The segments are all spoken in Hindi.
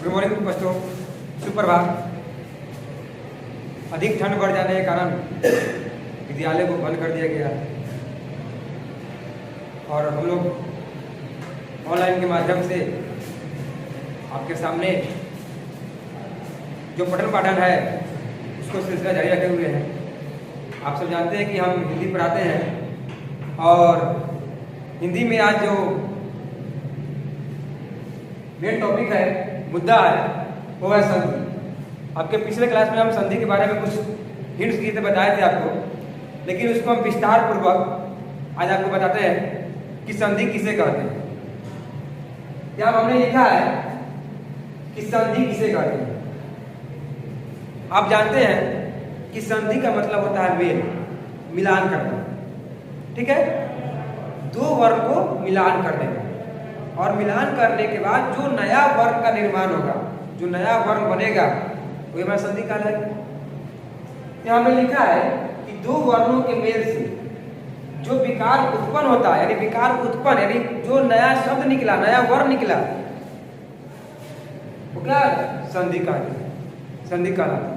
गुड मॉर्निंग दोस्तों, सुप्रभात। अधिक ठंड बढ़ जाने के कारण विद्यालय को बंद कर दिया गया और हम लोग ऑनलाइन के माध्यम से आपके सामने जो पठन पाठन है उसको सिलसिला जारी रखे हुए हैं। आप सब जानते हैं कि हम हिंदी पढ़ाते हैं और हिंदी में आज जो मेन टॉपिक है, मुद्दा है, वो है संधि। आपके पिछले क्लास में हम संधि के बारे में कुछ हिंट्स दिए थे, बताए थे आपको, लेकिन उसको हम विस्तार पूर्वक आज आपको बताते हैं कि संधि किसे कहते हैं। यहाँ हमने लिखा है कि संधि किसे कहते हैं। आप जानते हैं कि संधि का मतलब होता है मेल, मिलान करना। ठीक है, दो वर्ग को मिलान कर देना और मिलान करने के बाद जो नया वर्ग का निर्माण होगा, जो नया वर्ग बनेगा, वही हमारा संधि कहलाएगा। यहाँ में लिखा है कि दो वर्णों के मेल से जो विकार उत्पन्न होता है, यानी विकार उत्पन्न यानी जो नया शब्द निकला, नया वर्ण निकला, वो क्या संधि कहलाता है। संधि कहलाता है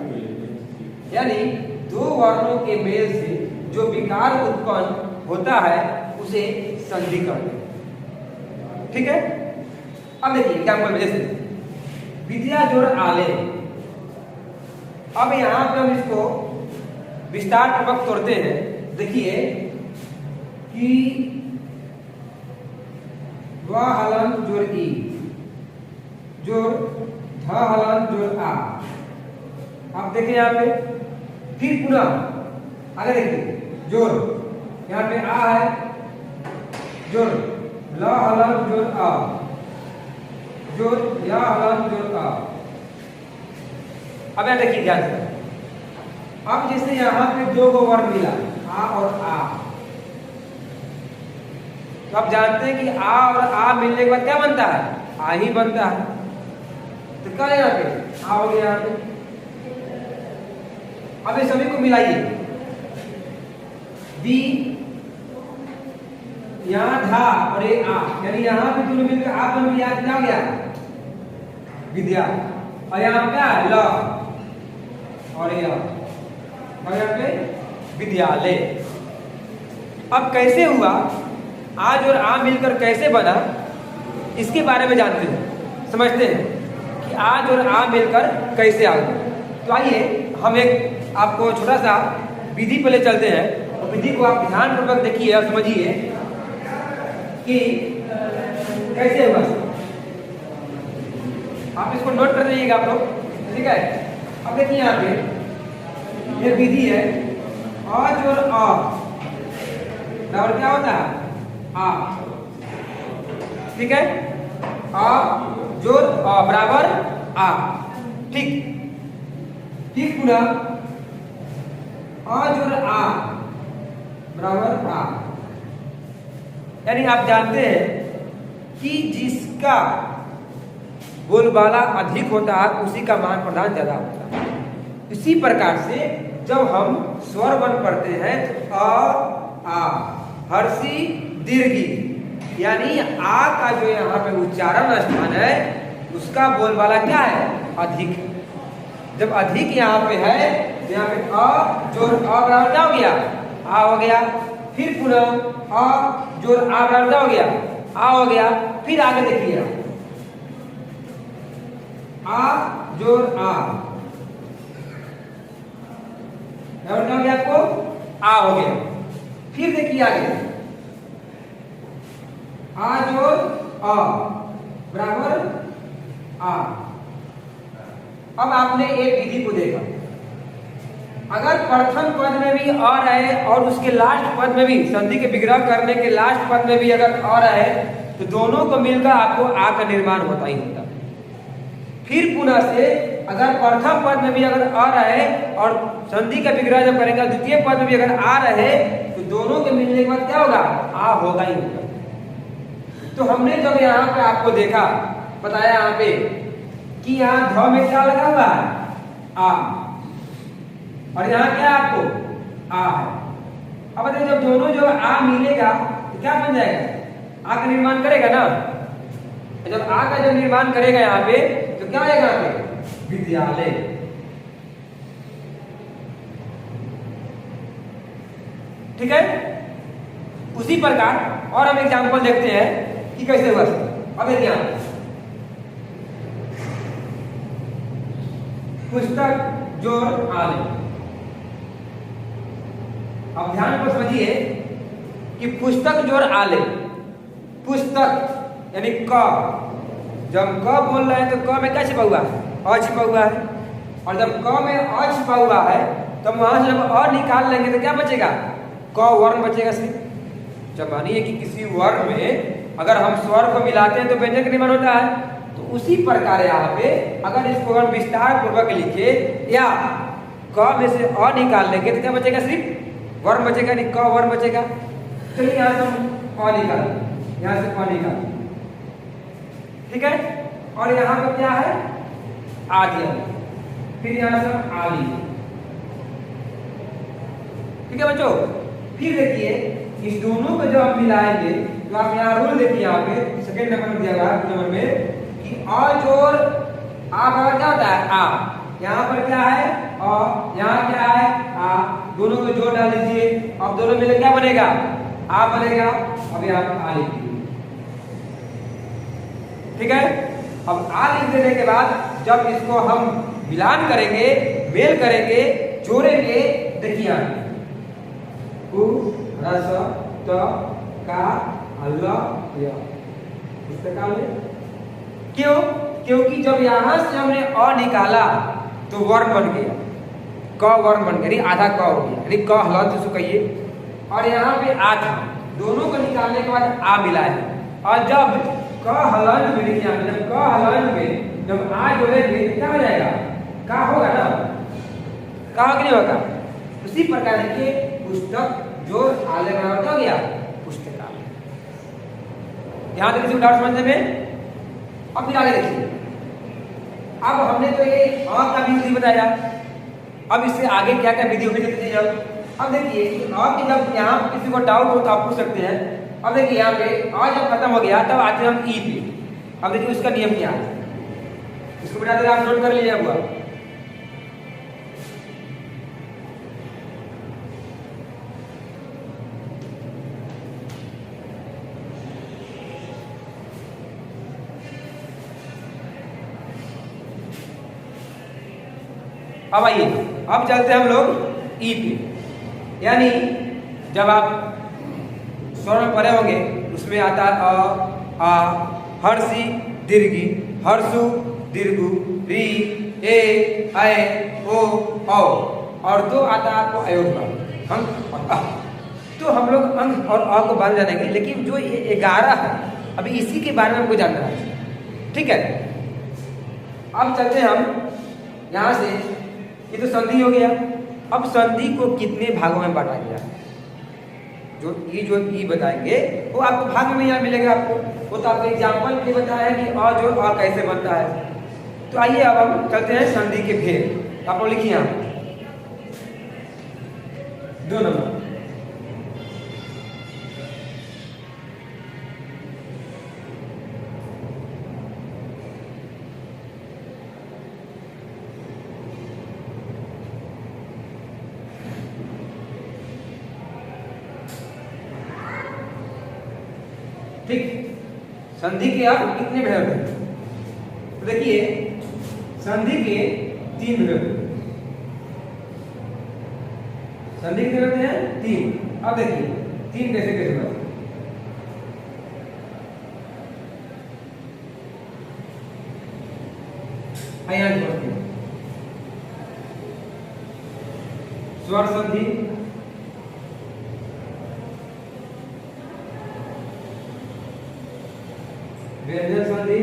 यानी दो वर्णों के मेल से जो विकार उत्पन्न होता है उसे संधि कहते हैं। ठीक है, अब देखिए क्या बोल, जैसे विद्या जोड़ आले। अब यहां पे हम इसको विस्तार पूर्वक तोड़ते हैं। देखिए कि व हलन जोड़ ई जोड़ ध हलन जोड़ आ। आप देखिए यहां पे, फिर पुनः आगे देखिए, जोड़ यहां पे आ है, जोड़ ल हलन जोड़ आ, जोड़ या हलन जोड़ आ। अब यहां देखिए ध्यान से, अब जैसे यहां पे दो गो वर्ण मिला, आ और आ, तो आप जानते हैं कि आ और आ मिलने के बाद क्या बनता है, आ ही बनता है। तो क्या यहाँ पे आ हो गया यहाँ पे। अब ये सभी को मिलाइए, बी यहाँ धा और ये आ, यानी यहाँ पे दोनों मिलकर आ बन गया, क्या हो गया विद्या। और यहाँ क्या है ल और ये और यहाँ पे विद्यालय। अब कैसे हुआ, आज और आ मिलकर कैसे बना, इसके बारे में जानते हैं, समझते हैं कि आज और आ मिलकर कैसे आ गया। तो आइए हम एक आपको छोटा सा विधि पे ले चलते हैं और विधि को आप ध्यानपूर्वक देखिए और समझिए कि कैसे हुआ। आप इसको नोट कर लीजिएगा आप लोग, ठीक है। अब देखिए यहाँ पे ये विधि है, आज और आ बराबर क्या होता है आ। ठीक है, आ जोड़ आ बराबर आ। ठीक, ठीक, पुनः आ जोड़ आ बराबर आ। यानी आप जानते हैं कि जिसका बोलबाला अधिक होता है उसी का मान प्रधान ज्यादा होता है। इसी प्रकार से जब हम स्वर वर्ण पढ़ते हैं तो आ हर्षी दीर्घी, यानी आ का जो यहाँ पे उच्चारण स्थान है उसका बोलबाला क्या है, अधिक। जब अधिक यहाँ पे है तो यहाँ पे अ जोड़ अ बराबर क्या हो गया, आ हो गया। फिर पुनः आ जोड़ आ बराबर क्या हो गया, आ हो गया। फिर आगे देखिए, आ जोड़ आ बराबर क्या हो गया आपको, आ हो गया। फिर देखिए आगे, आ जोड़ आ बराबर आ। अब आपने एक विधि को देखा, अगर प्रथम पद में भी आ रहे और उसके लास्ट पद में भी, संधि के विग्रह करने के लास्ट पद में भी अगर आ रहे तो दोनों को मिलकर आपको आ का निर्माण होता ही होता। फिर पुनः से अगर प्रथम पद में भी अगर आ रहे और संधि का विग्रह जब करेंगे द्वितीय पद में भी अगर आ रहे तो दोनों के मिलने के बाद क्या होगा, आ होगा ही होगा। तो हमने जब यहाँ पे आपको देखा, बताया यहाँ पे कि यहाँ ध में क्या लगा हुआ है, आ, और यहाँ क्या आपको आ है। अब देखिए जब दोनों जो आ मिलेगा तो क्या बन जाएगा, आ का निर्माण करेगा ना। जब आ का जब निर्माण करेगा यहाँ पे तो क्या आएगा यहाँ पे? विद्यालय। ठीक है। उसी प्रकार और हम एग्जाम्पल देखते हैं कि कैसे हुआ। अब देखिए यहाँ पुस्तक जोड़ आले। अब ध्यान को समझिए कि पुस्तक जोड़ आले, पुस्तक यानी क, जब क बोल रहे हैं तो क में क्या छिपा हुआ है? अ छिपा हुआ है। और जब क में अ छिपा हुआ है तो वहां से जब अ निकाल लेंगे तो क्या बचेगा? क वर्ण बचेगा सिर्फ। जब मानिए कि किसी वर्ण में अगर हम स्वर को मिलाते हैं तो व्यंजन निर्माण होता है, तो उसी प्रकार यहाँ पे अगर इसको हम विस्तार पूर्वक लिखे या क में से अ निकाल लेंगे तो क्या बचेगा? सिर्फ वर्ण बचेगा, नहीं क वर्ण बचेगा। चलिए यहाँ से हम अ निकाल, यहाँ से अ निकाल, ठीक है। और यहाँ पर क्या है? आ दिया, फिर यहाँ से आ लिया, ठीक है बच्चों। फिर देखिए इस दोनों को जब हम मिलाएंगे तो आप यहाँ रूल देखिए, यहाँ पे सेकेंड नंबर में दिया गया है नंबर में कि अ जोड़ आ बराबर क्या होता है? आ। यहाँ पर क्या है? अ, यहाँ क्या है? आ। दोनों को जोड़ डाल दीजिए, अब दोनों मिले क्या बनेगा? आ बनेगा। अब यहाँ पर आ लिखिए, ठीक है। अब आ लिख देने के बाद जब इसको हम मिलान करेंगे, मेल करेंगे, जोड़ेंगे, देखिए उ रस त का अल्ला या पुस्तकाल में। क्यों? क्योंकि जब यहां से हमने अ निकाला तो वर्ण बन गया, क वर्ण बन गया, आधा क हो गया, यानी क हलंत जिसको कहिए। और यहाँ पे आ था, दोनों को निकालने के बाद आ मिला है। और जब क हलंत में लिखिए, जब क हलंत में जब आ जोड़ेंगे क्या हो जाएगा? का होगा ना? का नहीं होगा? उसी प्रकार देखिए पुस्तक जो आले बराबर हो गया पुस्तकालय। यहां तक किसी डाउट समझने में? अब फिर आगे देखिए, अब हमने तो ये अ का भी विधि बताया, अब इससे आगे क्या क्या विधि होगी देखते हैं। अब देखिए कि अ की जब यहाँ किसी को डाउट हो तो आप पूछ सकते हैं। अब देखिए यहाँ पे अ जब खत्म हो गया तब आते हैं हम ई पे। अब देखिए उसका नियम क्या है, इसको बता दें, आप नोट कर लीजिए हुआ। अब आइए, अब चलते हैं हम लोग ई पे। यानी जब आप स्वर में पढ़े होंगे उसमें आता है अ, आ, हर्षी दीर्घी, हर्षु दीर्घु, री, ए, ऐ, ओ, औ, और दो आता है आपको अयोग अंक और अ। तो हम लोग अंक और अ को बांध जानेंगे, लेकिन जो ये 11 है अभी इसी के बारे में हमको जानना है, ठीक है। अब चलते हैं हम यहाँ से, ये तो संधि हो गया। अब संधि को कितने भागों में बांटा गया? जो ई बताएंगे वो आपको भाग में यहाँ मिलेगा आपको, वो तो आपको एग्जाम्पल भी बताया है कि अ जो अ कैसे बनता है। तो आइए अब हम चलते हैं संधि के भेद। आप लोग लिखिए यहाँ 2 नंबर। ठीक, संधि के अब कितने भेद होते हैं? तो देखिए संधि के 3 भेद होते हैं। संधि कितने होते हैं? 3। अब देखिए 3 कैसे कैसे होते हैं? स्वर संधि, व्यंजन संधि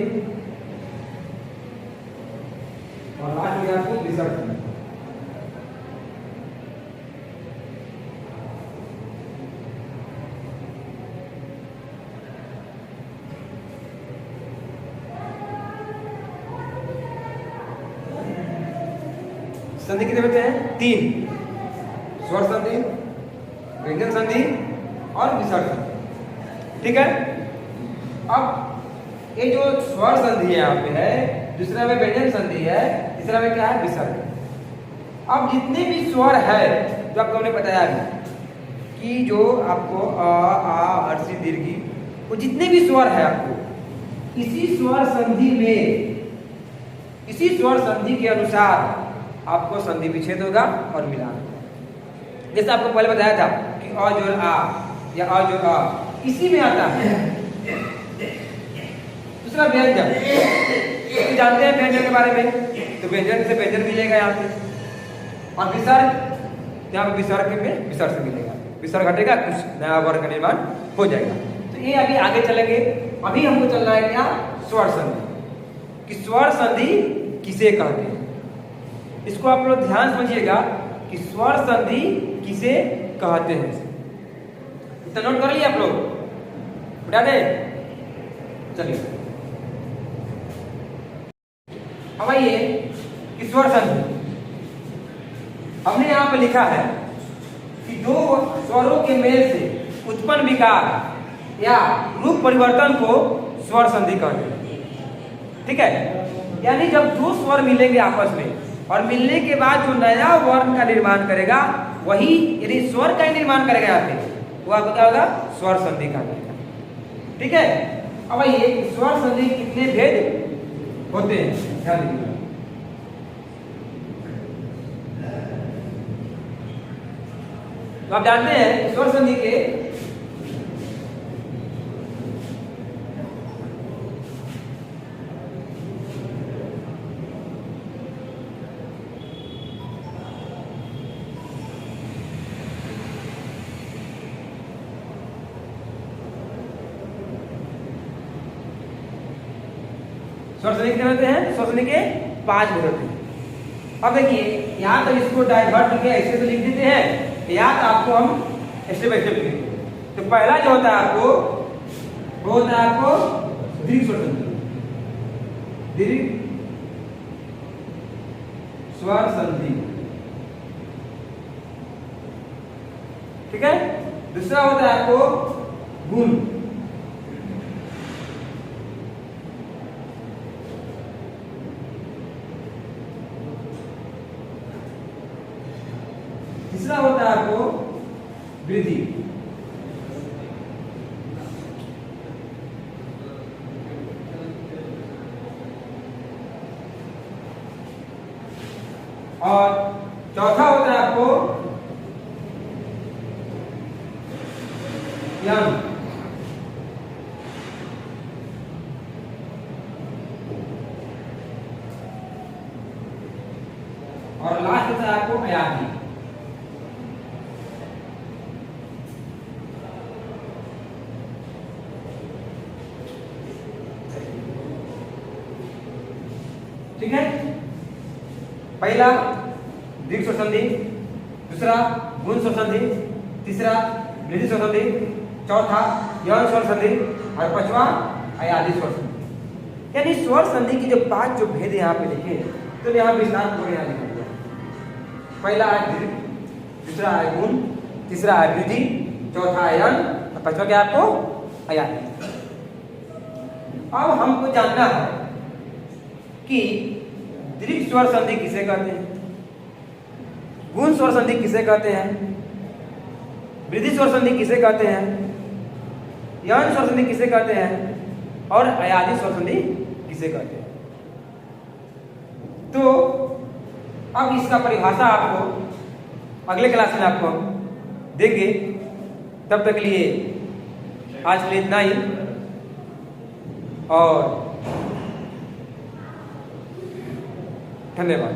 और लास्ट में आपको विसर्ग संधि। संधि कितने होते हैं? 3। स्वर संधि, व्यंजन संधि और विसर्ग संधि, ठीक है। अब ये जो स्वर संधि यहाँ पे है, दूसरा में व्यंजन संधि है, तीसरा में क्या है विसर्ग। अब जितने भी स्वर है जो आपको हमने बताया अभी कि जो आपको अ आ हर्षी दीर्घी, वो जितने भी स्वर है आपको इसी स्वर संधि में, इसी स्वर संधि के अनुसार आपको संधि विच्छेद होगा और मिलान होगा। जैसे आपको पहले बताया था कि अ जोड़ आ या अ जोड़ अ इसी में आता है। दूसरा व्यंजन, तो जानते हैं व्यंजन के बारे में, तो व्यंजन से व्यंजन मिलेगा यहाँ पे, और विसर्ग यहाँ पे विसर्ग में विसर्ग से मिलेगा, विसर्ग हटेगा कुछ नया वर्ग का निर्माण हो जाएगा। तो ये अभी आगे चलेंगे। अभी हमको चलना है क्या, स्वर संधि, कि स्वर संधि किसे कहते हैं। इसको आप लोग ध्यान समझिएगा कि स्वर संधि किसे कहते हैं। इतना नोट कर लिया आप लोग, बता दे। चलिए अब आइए कि स्वर संधि हमने यहाँ पे लिखा है कि दो स्वरों के मेल से उत्पन्न विकार या रूप परिवर्तन को स्वर संधि कहते हैं। ठीक है, यानी जब दो स्वर मिलेंगे आपस में और मिलने के बाद जो नया वर्ण का निर्माण करेगा, वही यदि स्वर का ही निर्माण करेगा यहाँ पे, वो आपको क्या होगा, स्वर संधि कहा जाएगा। ठीक है, अब ये स्वर संधि कितने भेद होते हैं ध्यान दीजिएगा। तो आप जानते हैं स्वर संधि के स्वर संधि कितने होते हैं, स्वर संधि के 5 भेद होते हैं। अब देखिए यहाँ तक इसको डाइवर्ट करके ऐसे से लिख देते हैं, या तो आपको हम स्टेप बाय स्टेप लिखेंगे। तो पहला जो होता है आपको, वो होता है आपको दीर्घ स्वर संधि, दीर्घ स्वर संधि। ठीक है, दूसरा होता है आपको गुण, तीसरा होता है आपको वृद्धि, और चौथा होता है आपको यंग, और लास्ट होता है आपको अयाधी। ठीक है, पहला दीर्घ स्वर संधि, दूसरा गुण स्वर संधि, तीसरा वृद्धि स्वर संधि, चौथा यौन स्वर संधि, और पांचवा अयाधी स्वर संधि। यानी स्वर संधि की जो 5 जो भेद यहाँ पे लिखे, तो यहाँ विस्तार पूर्ण यहाँ लिखा गया। पहला है दीर्घ, दूसरा है गुण, तीसरा है वृद्धि, चौथा है यौन, और पांचवा क्या आपको अयाधी। अब हमको जानना है कि दीर्घ स्वर संधि किसे कहते हैं, गुण स्वर संधि किसे कहते हैं, वृद्धि स्वर संधि किसे कहते हैं, यौन स्वर संधि किसे कहते हैं, और अयाधी स्वर संधि किसे कहते हैं। तो अब इसका परिभाषा आपको अगले क्लास में आपको देंगे। तब तक के लिए आज के लिए इतना ही, और धन्यवाद।